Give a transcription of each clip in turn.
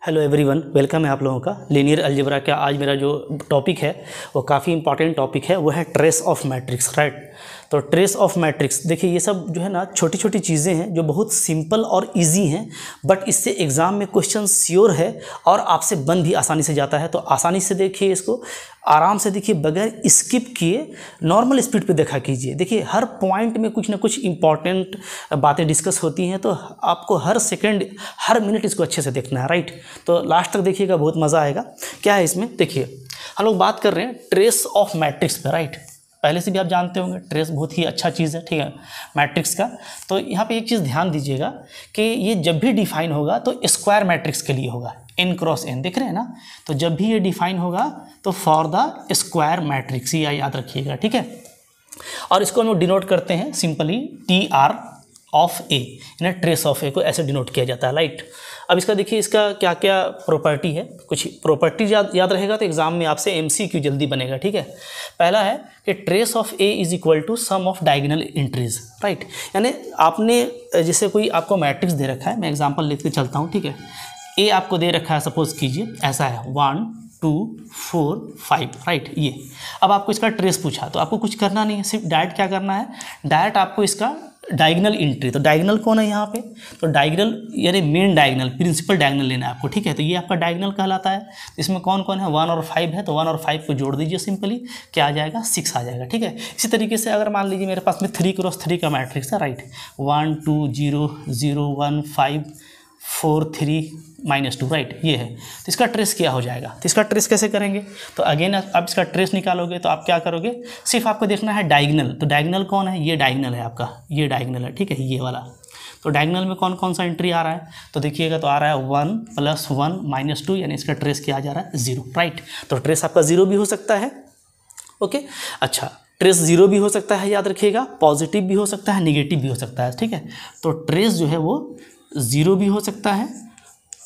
Hello everyone, welcome है आप लोगों का लीनियर अलजेब्रा का। आज मेरा जो टॉपिक है वो काफ़ी इंपॉर्टेंट टॉपिक है, वो है ट्रेस ऑफ मैट्रिक्स, राइट। तो ट्रेस ऑफ मैट्रिक्स, देखिए ये सब जो है ना छोटी छोटी चीज़ें हैं जो बहुत सिंपल और इजी हैं, बट इससे एग्ज़ाम में क्वेश्चन श्योर है और आपसे बन भी आसानी से जाता है। तो आसानी से देखिए, इसको आराम से देखिए, बगैर स्किप किए नॉर्मल स्पीड पे देखा कीजिए। देखिए हर पॉइंट में कुछ ना कुछ इंपॉर्टेंट बातें डिस्कस होती हैं, तो आपको हर सेकंड हर मिनट इसको अच्छे से देखना है, राइट। तो लास्ट तक देखिएगा, बहुत मज़ा आएगा। क्या है इसमें, देखिए हम लोग बात कर रहे हैं ट्रेस ऑफ मैट्रिक्स पे, राइट। पहले से भी आप जानते होंगे ट्रेस बहुत ही अच्छा चीज़ है, ठीक है, मैट्रिक्स का। तो यहाँ पे एक चीज़ ध्यान दीजिएगा कि ये जब भी डिफाइन होगा तो स्क्वायर मैट्रिक्स के लिए होगा, n क्रॉस n, देख रहे हैं ना। तो जब भी ये डिफाइन होगा तो फॉर द स्क्वायर मैट्रिक्स, ये याद रखिएगा, ठीक है। और इसको हम लोग डिनोट करते हैं सिंपली TR ऑफ A, यानी ट्रेस ऑफ A को ऐसे डिनोट किया जाता है, राइट। अब इसका देखिए, इसका क्या क्या प्रॉपर्टी है, कुछ प्रॉपर्टी याद रहेगा तो एग्जाम में आपसे MCQ जल्दी बनेगा, ठीक है। पहला है कि trace of A is equal to sum of diagonal entries, right. यानी आपने जैसे कोई आपको मैट्रिक्स दे रखा है, मैं एग्जांपल लेके चलता हूँ, ठीक है। A आपको दे रखा है, सपोज कीजिए ऐसा है 1 2 4 5, राइट। ये अब आपको इसका ट्रेस पूछा तो आपको कुछ करना नहीं है, सिर्फ डायरेक्ट क्या करना है, डायरेक्ट आपको इसका डायगोनल एंट्री, तो डायगोनल कौन है यहाँ पे, तो डायगोनल यानी मेन डायगोनल, प्रिंसिपल डायगोनल लेना है आपको, ठीक है। तो ये आपका डायगोनल कहलाता है। इसमें कौन कौन है, 1 और 5 है, तो 1 और 5 को जोड़ दीजिए, सिंपली क्या आ जाएगा, 6 आ जाएगा, ठीक है। इसी तरीके से अगर मान लीजिए मेरे पास में 3 क्रॉस 3 का मैट्रिक्स है, राइट, 1 2 0 0 1 5 4 3 -2, राइट, ये है। तो इसका ट्रेस क्या हो जाएगा, तो इसका ट्रेस कैसे करेंगे, तो अगेन आप इसका ट्रेस निकालोगे तो आप क्या करोगे, सिर्फ आपको देखना है डायगोनल। तो डायगोनल कौन है, ये डायगोनल है आपका, ये डायगोनल है, ठीक है, ये वाला। तो डायगोनल में कौन कौन सा एंट्री आ रहा है, तो देखिएगा तो आ रहा है 1 + 1 -2, यानी इसका ट्रेस क्या आ जा रहा है, 0, राइट। तो ट्रेस आपका 0 भी हो सकता है, ओके। अच्छा, ट्रेस 0 भी हो सकता है, याद रखिएगा, पॉजिटिव भी हो सकता है, निगेटिव भी हो सकता है, ठीक है। तो ट्रेस जो है वो 0 भी हो सकता है,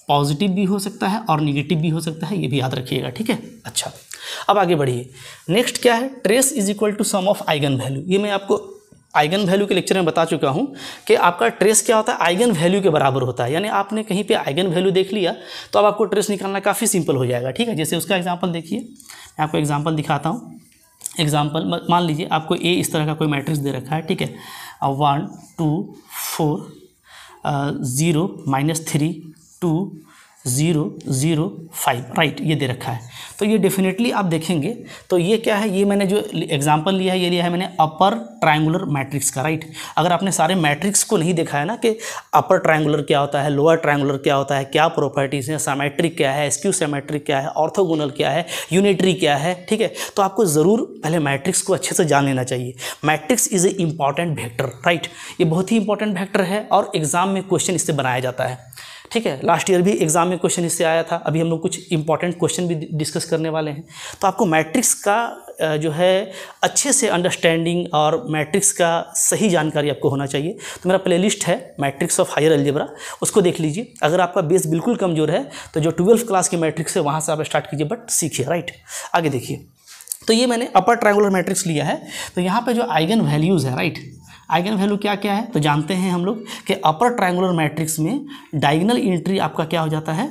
पॉजिटिव भी हो सकता है और निगेटिव भी हो सकता है, ये भी याद रखिएगा, ठीक है। अच्छा, अब आगे बढ़िए। नेक्स्ट क्या है, trace is equal to sum of eigen value. ये मैं आपको आइगन वैल्यू के लेक्चर में बता चुका हूँ कि आपका ट्रेस क्या होता है, आइगन वैल्यू के बराबर होता है। यानी आपने कहीं पे आइगन वैल्यू देख लिया तो अब आपको ट्रेस निकालना काफ़ी सिंपल हो जाएगा, ठीक है। जैसे उसका एग्जाम्पल देखिए, मैं आपको एग्जाम्पल दिखाता हूँ। एग्जाम्पल मान लीजिए आपको A इस तरह का कोई मैट्रिक्स दे रखा है, ठीक है, 1 2 4 0 -3 2 0 0 5, राइट, ये दे रखा है। तो ये डेफिनेटली आप देखेंगे तो ये क्या है, ये मैंने जो एग्जांपल लिया है, ये लिया है मैंने अपर ट्रायंगुलर मैट्रिक्स का, राइट। अगर आपने सारे मैट्रिक्स को नहीं देखा है ना कि अपर ट्रायंगुलर क्या होता है, लोअर ट्रायंगुलर क्या होता है, क्या प्रॉपर्टीज़ हैं, सिमेट्रिक क्या है, स्क्यू सिमेट्रिक क्या है, ऑर्थोगोनल क्या है, यूनिटरी क्या है, ठीक है। तो आपको ज़रूर पहले मैट्रिक्स को अच्छे से जान लेना चाहिए। Matrix is a important vector, right, ये बहुत ही इंपॉर्टेंट वेक्टर है और एग्जाम में क्वेश्चन इससे बनाया जाता है, ठीक है। लास्ट ईयर भी एग्जाम में क्वेश्चन इससे आया था। अभी हम लोग कुछ इंपॉर्टेंट क्वेश्चन भी डिस्कस करने वाले हैं। तो आपको मैट्रिक्स का जो है अच्छे से अंडरस्टैंडिंग और मैट्रिक्स का सही जानकारी आपको होना चाहिए। तो मेरा प्लेलिस्ट है मैट्रिक्स ऑफ हायर अलजेब्रा, उसको देख लीजिए। अगर आपका बेस बिल्कुल कमज़ोर है तो जो 12th क्लास की मैट्रिक्स है वहाँ से आप स्टार्ट कीजिए, बट सीखिए, राइट। आगे देखिए, तो ये मैंने अपर ट्रायंगुलर मैट्रिक्स लिया है। तो यहाँ पर जो आइगन वैल्यूज़ है, राइट, आइगन वैल्यू क्या क्या है, तो जानते हैं हम लोग कि अपर ट्रायंगुलर मैट्रिक्स में डायगोनल एंट्री आपका क्या हो जाता है,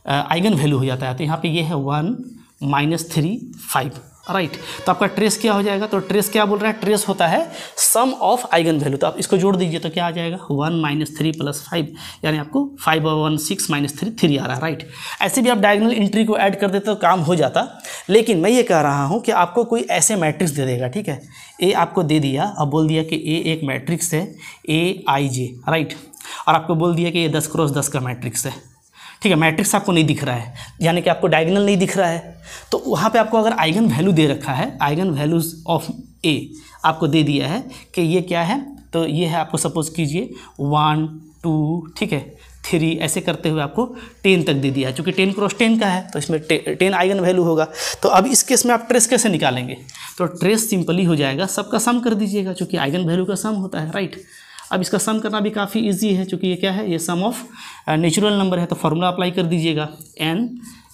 आइगन वैल्यू हो जाता है। तो यहाँ पे ये है 1 -3 5, राइट। तो आपका ट्रेस क्या हो जाएगा, तो ट्रेस क्या बोल रहा है, ट्रेस होता है सम ऑफ आइगन वैल्यू। तो आप इसको जोड़ दीजिए तो क्या आ जाएगा, 1 -3 + 5, यानी आपको 5 और 1 6 -3 3 आ रहा है, राइट। ऐसे भी आप डायगोनल एंट्री को ऐड कर देते तो काम हो जाता। लेकिन मैं ये कह रहा हूँ कि आपको कोई ऐसे मैट्रिक्स दे देगा, ठीक है, A आपको दे दिया, अब बोल दिया कि A एक मैट्रिक्स है AIJ, राइट, और आपको बोल दिया कि ये 10 क्रॉस 10 का मैट्रिक्स है, ठीक है। मैट्रिक्स आपको नहीं दिख रहा है, यानी कि आपको डायगोनल नहीं दिख रहा है। तो वहाँ पे आपको अगर आइगन वैल्यू दे रखा है, आइगन वैल्यूज़ ऑफ A आपको दे दिया है कि ये क्या है, तो ये है आपको सपोज कीजिए 1 2, ठीक है, 3, ऐसे करते हुए आपको 10 तक दे दिया है। चूँकि 10 क्रॉस 10 का है तो इसमें 10 आइगन वैल्यू होगा। तो अब इस केस में आप ट्रेस कैसे निकालेंगे, तो ट्रेस सिंपली हो जाएगा, सबका सम कर दीजिएगा, चूँकि आइगन वैल्यू का सम होता है, राइट। अब इसका सम करना भी काफ़ी इजी है, क्योंकि ये क्या है, ये सम ऑफ नेचुरल नंबर है। तो फॉर्मूला अप्लाई कर दीजिएगा, n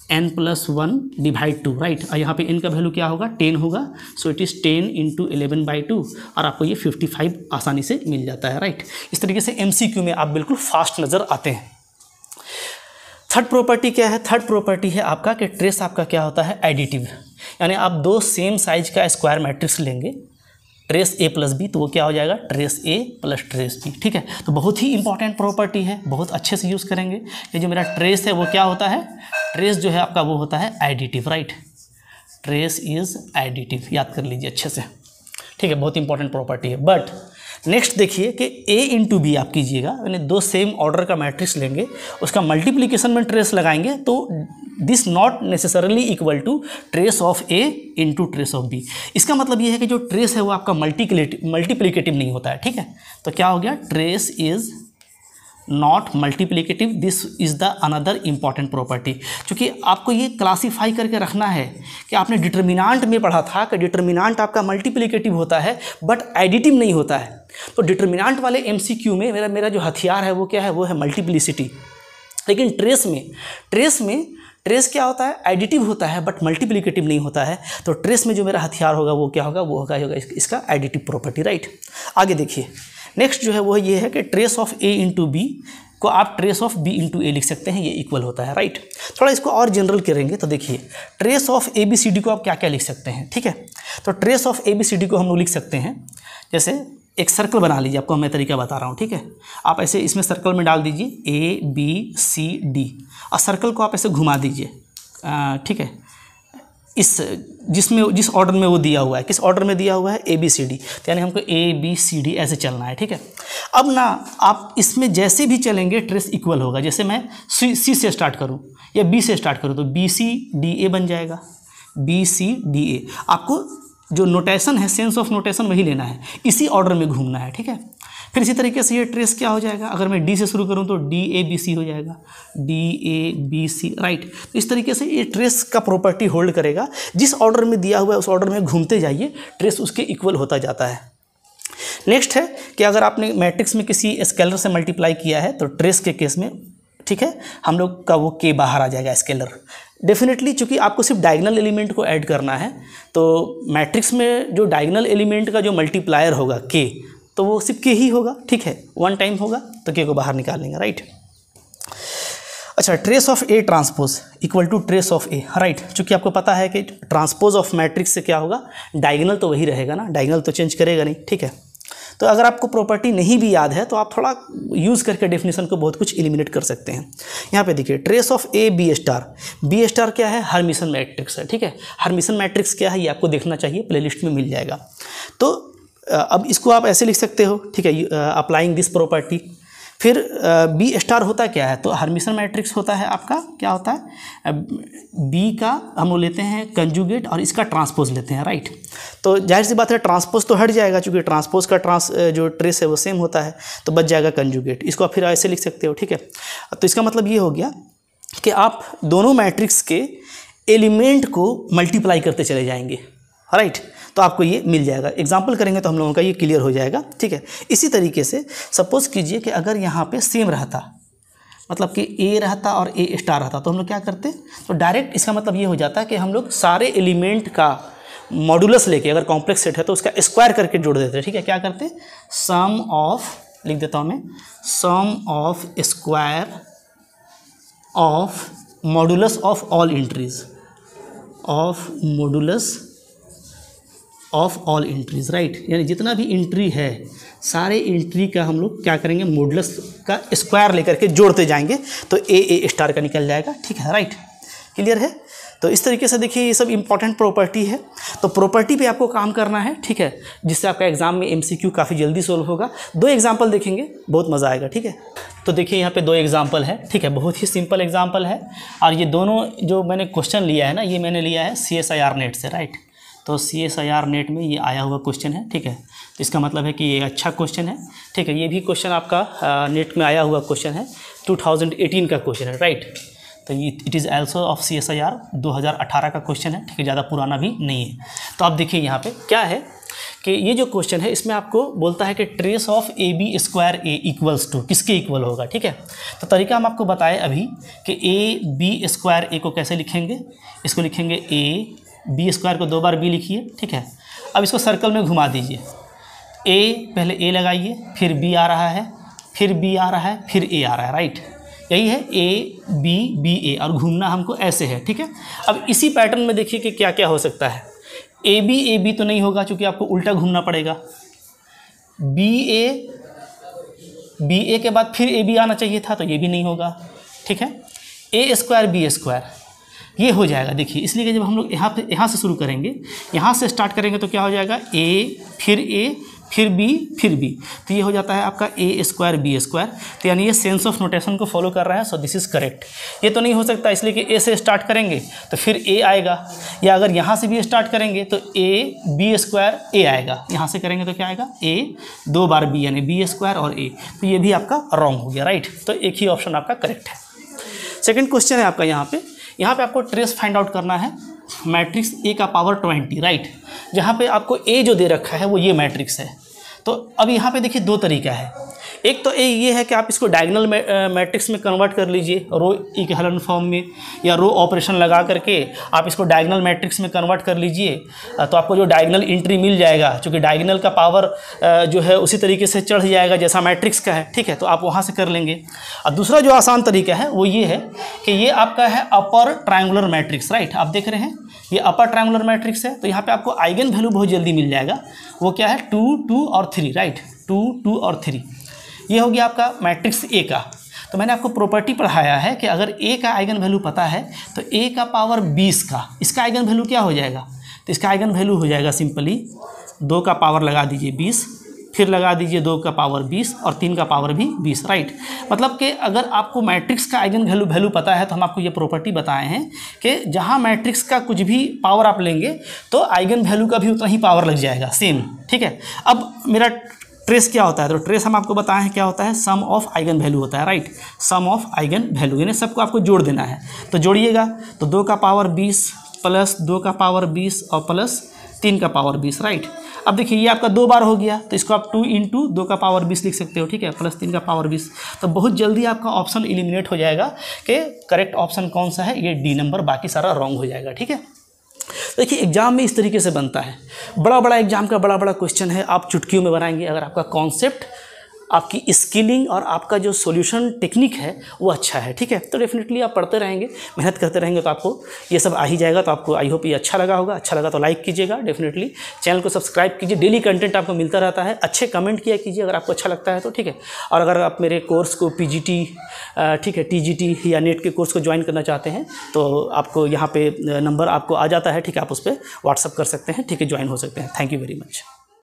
+ 1 / 2, राइट। और यहाँ पे n का वैल्यू क्या होगा, 10 होगा। सो इट इज़ 10 × 11/2 और आपको ये 55 आसानी से मिल जाता है, राइट। इस तरीके से MCQ में आप बिल्कुल फास्ट नज़र आते हैं। थर्ड प्रॉपर्टी क्या है? थर्ड प्रॉपर्टी है आपका कि ट्रेस आपका क्या होता है? एडिटिव। यानी आप दो सेम साइज का स्क्वायर मैट्रिक्स लेंगे, ट्रेस ए प्लस बी, तो वो क्या हो जाएगा? ट्रेस ए प्लस ट्रेस बी। ठीक है, तो बहुत ही इंपॉर्टेंट प्रॉपर्टी है, बहुत अच्छे से यूज़ करेंगे। ये जो मेरा ट्रेस है वो क्या होता है? ट्रेस जो है आपका वो होता है additive, right. Trace is additive, याद कर लीजिए अच्छे से। ठीक है, बहुत इंपॉर्टेंट प्रॉपर्टी है। बट नेक्स्ट देखिए कि ए इंटू बी आप कीजिएगा, यानी दो सेम ऑर्डर का मैट्रिक्स लेंगे, उसका मल्टीप्लिकेशन में ट्रेस लगाएंगे, तो this not necessarily equal to trace of A into trace of B. इसका मतलब ये है कि जो ट्रेस है वो आपका मल्टीप्लिकेटिव नहीं होता है। ठीक है, तो क्या हो गया? Trace is not multiplicative, this is the another important property. क्योंकि आपको ये क्लासीफाई करके रखना है कि आपने डिटर्मिनांट में पढ़ा था कि डिटर्मिनांट आपका मल्टीप्लिकेटिव होता है बट एडिटिव नहीं होता है। तो डिटर्मिनांट वाले एमसीक्यू में मेरा जो हथियार है वो क्या है? वो है मल्टीप्लिसिटी। लेकिन ट्रेस क्या होता है? एडिटिव होता है बट मल्टीप्लिकेटिव नहीं होता है। तो ट्रेस में जो मेरा हथियार होगा वो क्या होगा? वो होगा इसका एडिटिव प्रॉपर्टी, राइट। आगे देखिए, नेक्स्ट जो है वो ये है कि trace of A into B को आप trace of B into A लिख सकते हैं, ये इक्वल होता है, राइट। थोड़ा इसको और जनरल करेंगे तो देखिए, trace of A B C D को आप क्या क्या लिख सकते हैं? ठीक है, तो trace of A B C D को हम लोग लिख सकते हैं, जैसे एक सर्कल बना लीजिए, आपको मैं तरीका बता रहा हूँ। ठीक है, आप ऐसे इसमें सर्कल में डाल दीजिए ए बी सी डी, और सर्कल को आप ऐसे घुमा दीजिए। ठीक है, जिस ऑर्डर में वो दिया हुआ है, किस ऑर्डर में दिया हुआ है? ए बी सी डी, तो यानी हमको ए बी सी डी ऐसे चलना है। ठीक है, अब ना आप इसमें जैसे भी चलेंगे ट्रेस इक्वल होगा। जैसे मैं सी से स्टार्ट करूं या बी से स्टार्ट करूं तो बी सी डी ए बन जाएगा, बी सी डी ए। आपको जो नोटेशन है, सेंस ऑफ नोटेशन वही लेना है, इसी ऑर्डर में घूमना है। ठीक है, फिर इसी तरीके से ये ट्रेस क्या हो जाएगा? अगर मैं डी से शुरू करूं तो डी ए बी सी हो जाएगा, D A B C, right. तो इस तरीके से ये ट्रेस का प्रॉपर्टी होल्ड करेगा, जिस ऑर्डर में दिया हुआ है उस ऑर्डर में घूमते जाइए, ट्रेस उसके इक्वल होता जाता है। नेक्स्ट है कि अगर आपने मैट्रिक्स में किसी स्केलर से मल्टीप्लाई किया है तो ट्रेस के केस में, ठीक है, हम लोग का वो के बाहर आ जाएगा, स्केलर डेफिनेटली। चूँकि आपको सिर्फ डायगोनल एलिमेंट को ऐड करना है, तो मैट्रिक्स में जो डायगोनल एलिमेंट का जो मल्टीप्लायर होगा के, तो वो सिर्फ के ही होगा। ठीक है, वन टाइम होगा तो के को बाहर निकाल लेंगे, राइट। अच्छा, trace of A transpose equal to trace of A, right. चूँकि आपको पता है कि ट्रांसपोज ऑफ मैट्रिक्स से क्या होगा? डायगोनल तो वही रहेगा ना, डायगोनल तो चेंज करेगा नहीं। ठीक है, तो अगर आपको प्रॉपर्टी नहीं भी याद है तो आप थोड़ा यूज़ करके डेफिनेशन को बहुत कुछ एलिमिनेट कर सकते हैं। यहाँ पे देखिए, trace of A B star क्या है? हर्मिशन मैट्रिक्स है। ठीक है, हर्मिशन मैट्रिक्स क्या है ये आपको देखना चाहिए, प्लेलिस्ट में मिल जाएगा। तो अब इसको आप ऐसे लिख सकते हो, ठीक है, अप्लाइंग दिस प्रॉपर्टी। फिर बी स्टार होता क्या है? तो हर्मिशन मैट्रिक्स होता है आपका, क्या होता है? बी का हम लोग लेते हैं कंजुगेट और इसका ट्रांसपोज लेते हैं, राइट। तो जाहिर सी बात है ट्रांसपोज तो हट जाएगा, चूँकि ट्रांसपोज का जो ट्रेस है वो सेम होता है, तो बच जाएगा कंजुगेट। इसको आप फिर ऐसे लिख सकते हो। ठीक है, तो इसका मतलब ये हो गया कि आप दोनों मैट्रिक्स के एलिमेंट को मल्टीप्लाई करते चले जाएंगे, राइट। तो आपको ये मिल जाएगा। एग्जाम्पल करेंगे तो हम लोगों का ये क्लियर हो जाएगा। ठीक है, इसी तरीके से सपोज़ कीजिए कि अगर यहाँ पे सेम रहता, मतलब कि ए रहता और ए स्टार रहता, तो हम लोग क्या करते? तो डायरेक्ट इसका मतलब ये हो जाता है कि हम लोग सारे एलिमेंट का मॉडुलस लेके, अगर कॉम्प्लेक्स सेट है तो उसका स्क्वायर करके जोड़ देते। ठीक है, क्या करते? सम ऑफ, लिख देता हूँ मैं, sum of square of modulus of all entries, of modulus of all entries, right. यानी जितना भी एंट्री है सारे एंट्री का हम लोग क्या करेंगे? मॉडुलस का स्क्वायर लेकर के जोड़ते जाएंगे, तो ए स्टार का निकल जाएगा। ठीक है, राइट, क्लियर है। तो इस तरीके से देखिए ये सब इंपॉर्टेंट प्रॉपर्टी है, तो प्रॉपर्टी पे आपको काम करना है। ठीक है, जिससे आपका एग्जाम में एमसीक्यू काफ़ी जल्दी सोल्व होगा। 2 एग्जाम्पल देखेंगे, बहुत मज़ा आएगा। ठीक है, तो देखिए यहाँ पे 2 एग्जाम्पल है। ठीक है, बहुत ही सिंपल एग्जाम्पल है, और ये दोनों जो मैंने क्वेश्चन लिया है ना, ये मैंने लिया है CSIR नेट से, राइट। तो CSIR नेट में ये आया हुआ क्वेश्चन है। ठीक है, तो इसका मतलब है कि ये अच्छा क्वेश्चन है। ठीक है, ये भी क्वेश्चन आपका नेट में आया हुआ क्वेश्चन है, 2018 का क्वेश्चन है, राइट। तो ये it is also of CSIR 2018 का क्वेश्चन है। ठीक है, ज़्यादा पुराना भी नहीं है। तो आप देखिए यहाँ पे क्या है कि ये जो क्वेश्चन है इसमें आपको बोलता है कि trace of AB square A equals to, किसके इक्वल होगा? ठीक है, तो तरीका हम आपको बताए अभी कि AB स्क्वायर A को कैसे लिखेंगे। इसको लिखेंगे A, B स्क्वायर को 2 बार B लिखिए। ठीक है, अब इसको सर्कल में घुमा दीजिए। A, पहले A लगाइए, फिर B आ रहा है, फिर B आ रहा है, फिर A आ रहा है, राइट। यही है ABBA और घूमना हमको ऐसे है, ठीक है। अब इसी पैटर्न में देखिए कि क्या क्या हो सकता है। AB तो नहीं होगा क्योंकि आपको उल्टा घूमना पड़ेगा। BA के बाद फिर AB आना चाहिए था, तो ये भी नहीं होगा, ठीक है। A² B² ये हो जाएगा। देखिए इसलिए कि जब हम लोग यहाँ से शुरू करेंगे, यहाँ से स्टार्ट करेंगे तो क्या हो जाएगा, A फिर B फिर B, तो ये हो जाता है आपका A² B²। तो यानी ये सेंस ऑफ नोटेशन को फॉलो कर रहा है, सो दिस इज़ करेक्ट। ये तो नहीं हो सकता इसलिए कि A से स्टार्ट करेंगे तो फिर A आएगा, या अगर यहाँ से भी स्टार्ट करेंगे तो AB² A आएगा, यहाँ से करेंगे तो क्या आएगा A 2 बार B यानी B² और A, तो ये भी आपका रॉन्ग हो गया, राइट। तो एक ही ऑप्शन आपका करेक्ट है। सेकेंड क्वेश्चन है आपका यहाँ पे आपको ट्रेस फाइंड आउट करना है मैट्रिक्स A का पावर 20, राइट। जहाँ पे आपको A जो दे रखा है वो ये मैट्रिक्स है। तो अब यहाँ पे देखिए दो तरीका है। एक तो ये है कि आप इसको डायगोनल मैट्रिक्स में कन्वर्ट कर लीजिए, रो इक्विवेलेंट फॉर्म में, या रो ऑपरेशन लगा करके आप इसको डायगोनल मैट्रिक्स में कन्वर्ट कर लीजिए, तो आपको जो डायगोनल एंट्री मिल जाएगा, क्योंकि डायगोनल का पावर जो है उसी तरीके से चढ़ जाएगा जैसा मैट्रिक्स का है, ठीक है। तो आप वहाँ से कर लेंगे। और दूसरा जो आसान तरीका है वो ये है कि ये आपका है अपर ट्रायंगुलर मैट्रिक्स, राइट। आप देख रहे हैं ये अपर ट्रायंगुलर मैट्रिक्स है, तो यहाँ पे आपको आइगन वैल्यू बहुत जल्दी मिल जाएगा। वो क्या है 2 2 और 3, राइट। 2 2 और 3 ये हो गया आपका मैट्रिक्स A का। तो मैंने आपको प्रॉपर्टी पढ़ाया है कि अगर A का आइगन वैल्यू पता है तो A का पावर 20 का इसका आइगन वैल्यू क्या हो जाएगा, तो इसका आइगन वैल्यू हो जाएगा सिंपली 2 का पावर लगा दीजिए 20, फिर लगा दीजिए 2 का पावर 20 और 3 का पावर भी 20, राइट। मतलब कि अगर आपको मैट्रिक्स का आइगन वैल्यू पता है तो हम आपको ये प्रॉपर्टी बताए हैं कि जहाँ मैट्रिक्स का कुछ भी पावर आप लेंगे तो आइगन वैल्यू का भी उतना ही पावर लग जाएगा, सेम, ठीक है। अब मेरा ट्रेस क्या होता है, तो ट्रेस हम आपको बताए हैं क्या होता है, सम ऑफ आइगन वैल्यू होता है, right. Sum of eigen value यानी सबको आपको जोड़ देना है। तो जोड़िएगा तो 2 का पावर 20 प्लस 2 का पावर 20 और प्लस 3 का पावर 20, राइट। अब देखिए ये आपका 2 बार हो गया तो इसको आप 2 × 2 का पावर 20 लिख सकते हो, ठीक है, प्लस 3 का पावर 20। तो बहुत जल्दी आपका ऑप्शन एलिमिनेट हो जाएगा कि करेक्ट ऑप्शन कौन सा है, ये D नंबर, बाकी सारा रॉन्ग हो जाएगा, ठीक है। देखिए एग्जाम में इस तरीके से बनता है, बड़ा एग्जाम का बड़ा क्वेश्चन है, आप चुटकियों में बनाएंगे अगर आपका कॉन्सेप्ट, आपकी स्किलिंग और आपका जो सॉल्यूशन टेक्निक है वो अच्छा है, ठीक है। तो डेफिनेटली आप पढ़ते रहेंगे, मेहनत करते रहेंगे तो आपको ये सब आ ही जाएगा। तो आपको आई होप ये अच्छा लगा होगा, अच्छा लगा तो लाइक कीजिएगा, डेफिनेटली चैनल को सब्सक्राइब कीजिए, डेली कंटेंट आपको मिलता रहता है। अच्छे कमेंट किया कीजिए अगर आपको अच्छा लगता है तो, ठीक है। और अगर आप मेरे कोर्स को PGT, ठीक है, TGT या नेट के कोर्स को ज्वाइन करना चाहते हैं तो आपको यहाँ पे नंबर आपको आ जाता है, ठीक है, आप उस पर व्हाट्सअप कर सकते हैं, ठीक है, ज्वाइन हो सकते हैं। Thank you very much.